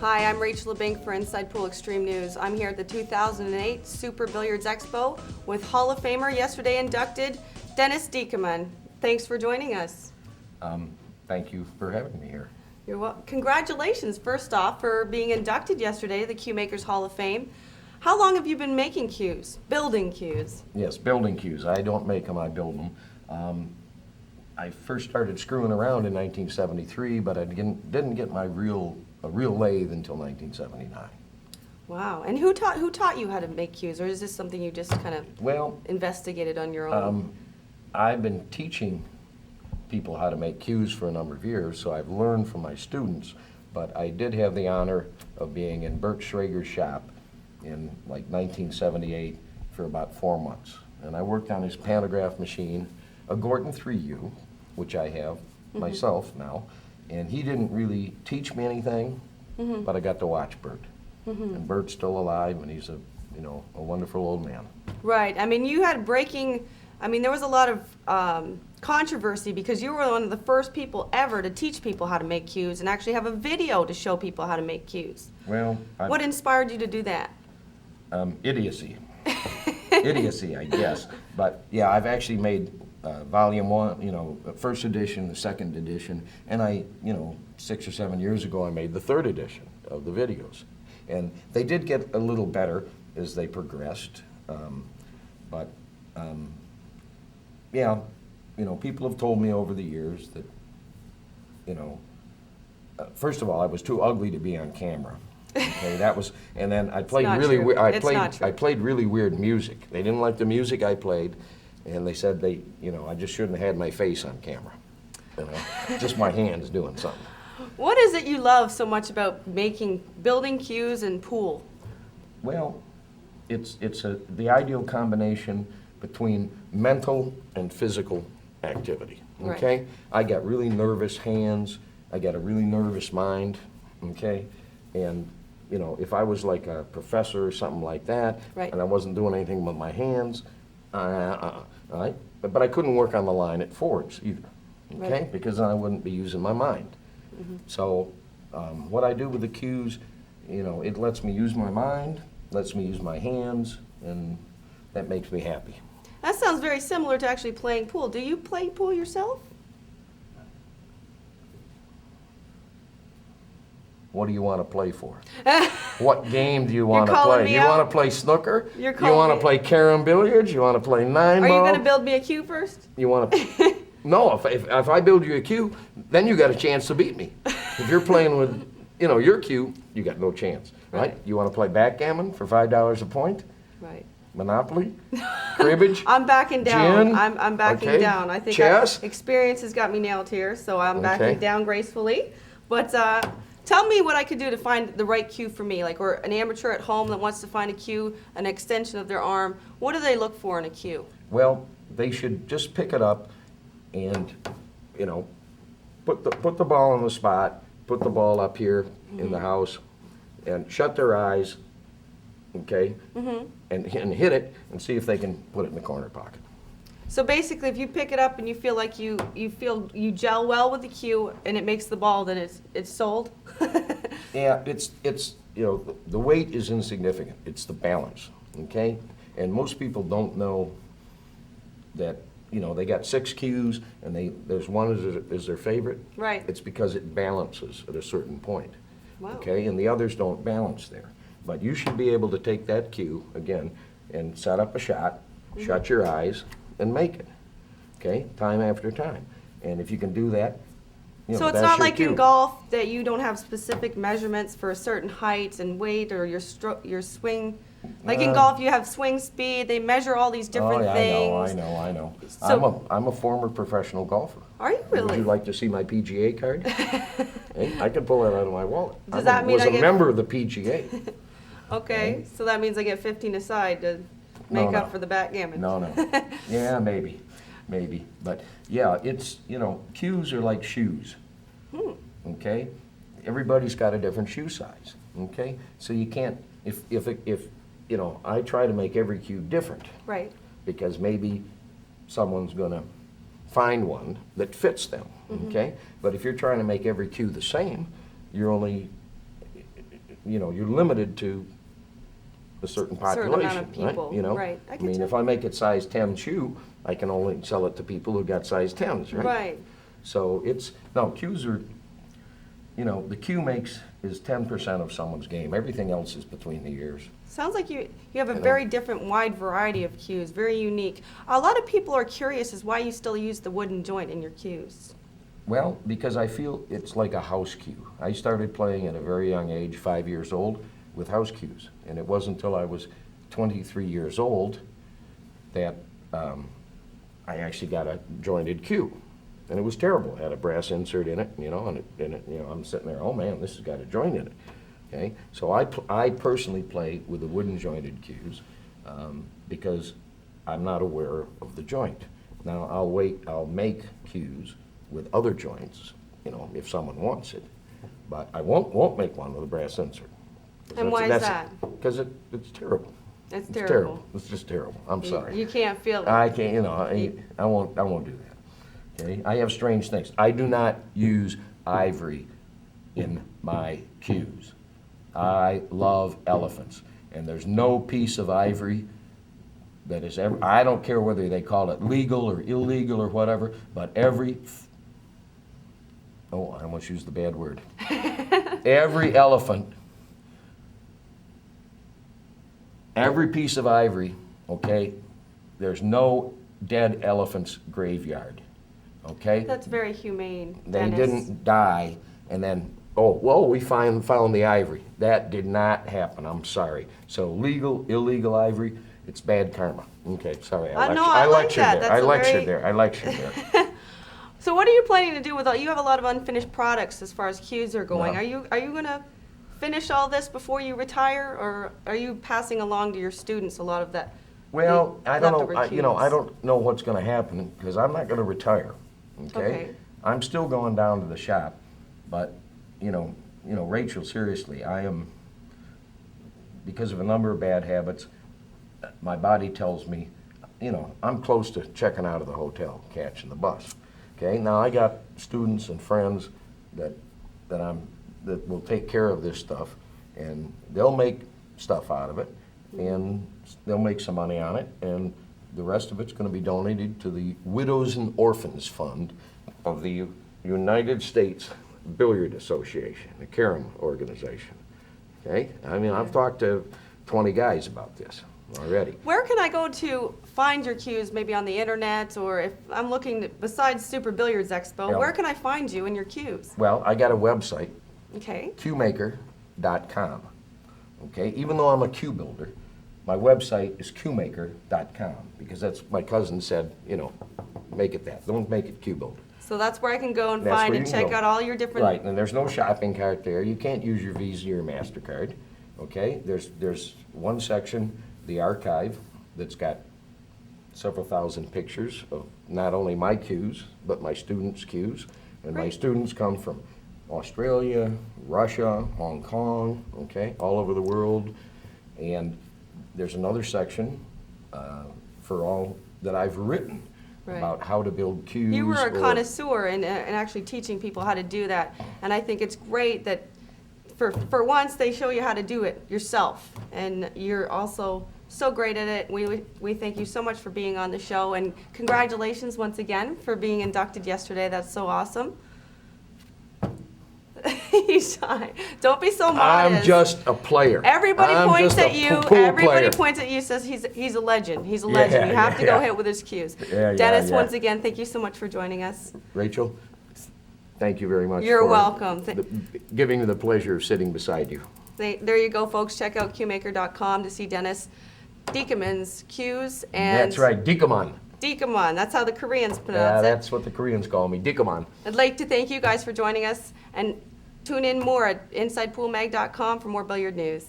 Hi, I'm Rachel LeBink for Inside Pool Extreme News. I'm here at the 2008 Super Billiards Expo with Hall of Famer, yesterday inducted, Dennis Dieckman. Thanks for joining us. Thank you for having me here. You're welcome. Congratulations, first off, for being inducted yesterday to the Cue Makers Hall of Fame. How long have you been making cues, building cues? Yes, building cues. I don't make them, I build them. I first started screwing around in 1973, but I didn't get a real lathe until 1979. Wow. And who taught you how to make cues, or is this something you just kind of investigated on your own? I've been teaching people how to make cues for a number of years, so I've learned from my students, but I did have the honor of being in Bert Schrager's shop in like 1978 for about 4 months. And I worked on his pantograph machine, a Gordon 3U, which I have myself now, and he didn't really teach me anything, but I got to watch Bert. And Bert's still alive, and he's a wonderful old man. Right. I mean, you had there was a lot of controversy because you were one of the first people ever to teach people how to make cues and actually have a video to show people how to make cues. Well, what inspired you to do that? Idiocy. Idiocy, I guess. But yeah, I've actually made volume 1, first edition, the second edition, and 6 or 7 years ago I made the third edition of the videos. And they did get a little better as they progressed, yeah, people have told me over the years that, first of all, I was too ugly to be on camera. Okay, that was, and then I played I played really weird music. They didn't like the music I played, and they said I just shouldn't have had my face on camera. Just my hands doing something. What is it you love so much about building cues and pool? Well, it's the ideal combination between mental and physical activity. Okay, right. I got really nervous hands. I got a really nervous mind. Okay, and if I was like a professor or something like that, right, and I wasn't doing anything with my hands, right? But I couldn't work on the line at forwards either. Okay, right, because then I wouldn't be using my mind. So what I do with the cues, it lets me use my mind, lets me use my hands, and that makes me happy. That sounds very similar to actually playing pool. Do you play pool yourself? What do you want to play for? What game do you want to You're calling play? me You out? want to play snooker? You're You calling want to me- play carom billiards? You want to play 9 Are ball? you going to build me a cue first? You want to? No. If I build you a cue, then you got a chance to beat me. If you're playing with your cue, you got no chance, right? You want to play backgammon for $5 a point? Right. Monopoly? Cribbage? I'm backing down. Gin? I'm backing Okay. down. I think Chess? experience has got me nailed here, so I'm Okay. backing down gracefully. But tell me what I could do to find the right cue for me, or an amateur at home that wants to find a cue, an extension of their arm. What do they look for in a cue? Well, they should just pick it up and, put the ball on the spot, put the ball up here in the house, and shut their eyes, okay, and hit it and see if they can put it in the corner pocket. So basically, if you pick it up and you feel like you gel well with the cue and it makes the ball, then it's sold. Yeah, it's the weight is insignificant. It's the balance, okay? And most people don't know that they got 6 cues and there's one is their favorite. Right. It's because it balances at a certain point. Wow. Okay, and the others don't balance there. But you should be able to take that cue again and set up a shot, shut your eyes, and make it. Okay, time after time. And if you can do that, So it's that's not your like cue. in golf that you don't have specific measurements for a certain height and weight or your swing. Like in golf, you have swing speed. They measure all these different things. I know. So- I'm a former professional golfer. Are you really? Would you like to see my PGA card? Hey, I can pull that out of my wallet. Does that mean was I a get- member of the PGA. Okay, so that means I get 15 aside to make No. up for the backgammon. No. Yeah, maybe. But yeah, it's, cues are like shoes. Okay? Everybody's got a different shoe size. Okay? So you can't, if I try to make every cue different. Right. Because maybe someone's going to find one that fits them. Okay? But if you're trying to make every cue the same, you're only you're limited to a certain Certain population, amount of people, right? You know? right. I I get mean, you. if I make it size 10 shoe, I can only sell it to people who got size 10s, right? Right. So no, cues are, the cue is 10% of someone's game. Everything else is between the ears. Sounds like you have a You know. very different, wide variety of cues, very unique. A lot of people are curious as why you still use the wooden joint in your cues. Well, because I feel it's like a house cue. I started playing at a very young age, 5 years old, with house cues. And it wasn't until I was 23 years old that I actually got a jointed cue. And it was terrible. It had a brass insert in it, I'm sitting there, oh man, this has got a joint in it. Okay, so I personally play with the wooden jointed cues because I'm not aware of the joint. Now I'll make cues with other joints, if someone wants it, but I won't make one with a brass insert. And why is that? Because it's terrible. It's It's terrible. terrible. It's just terrible. I'm You- sorry. You can't feel it. I can't, I won't do that. Okay, I have strange things. I do not use ivory in my cues. I love elephants, and there's no piece of ivory that is ever, I don't care whether they call it legal or illegal or whatever, but I almost used the bad word. Every elephant, every piece of ivory, okay, there's no dead elephant's graveyard, okay? That's very humane, They Dennis. didn't die and then, we found the ivory. That did not happen, I'm sorry. So legal, illegal ivory, it's bad karma. Okay, sorry, No, I like lectured that. there. That's I a lectured very- there, I lectured there. So what are you planning to do with all, you have a lot of unfinished products as far as cues are going. No. Are you gonna finish all this before you retire, or are you passing along to your students a lot of that? Well, the I don't leftover know, I cues? don't know what's gonna happen, because I'm not gonna retire, okay? Okay. I'm still going down to the shop, but, Rachel, seriously, I am, because of a number of bad habits, my body tells me, I'm close to checking out of the hotel, catching the bus, okay? Now, I got students and friends that will take care of this stuff, and they'll make stuff out of it, and they'll make some money on it, and the rest of it's gonna be donated to the Widows and Orphans Fund of the United States Billiard Association, the CAREM organization, okay? I mean, I've talked to 20 guys about this already. Where can I go to find your cues, maybe on the internet, or if I'm looking, besides Super Billiards Expo, Yeah. where can I find you and your cues? Well, I got a website, Okay, cuemaker.com. Okay, even though I'm a cue builder, my website is cuemaker.com because that's, my cousin said, make it that. Don't make it cue builder. so that's where I can go and That's find where and you can check go. out all your different. Right, and there's no shopping cart there. You can't use your Visa or MasterCard. Okay, there's one section, the archive, that's got several thousand pictures of not only my cues, but my students' cues. And my Great. students come from Australia, Russia, Hong Kong, okay, all over the world. And there's another section for all that I've written Right. about how to build cues. You were a or- connoisseur in actually teaching people how to do that, and I think it's great that for once they show you how to do it yourself, and you're also so great at it. We thank you so much for being on the show, and congratulations once again for being inducted yesterday. That's so awesome. He's shy. Don't be so modest. I'm just a player. Everybody I'm points just a at you. pool Everybody player. points at you. Says he's a legend. He's a legend. You have to go yeah. hit with his cues. Yeah, Dennis, yeah. once again, thank you so much for joining us. Rachel, thank you very much. You're for welcome. giving me the pleasure of sitting beside you. There you go, folks. Check out cuemaker.com to see Dennis Dieckman's cues and That's right, Dieckman. Dieckman. That's how the Koreans Yeah, pronounce it. that's what the Koreans call me, Dieckman. I'd like to thank you guys for joining us, and tune in more at InsidePOOLmag.com for more billiard news.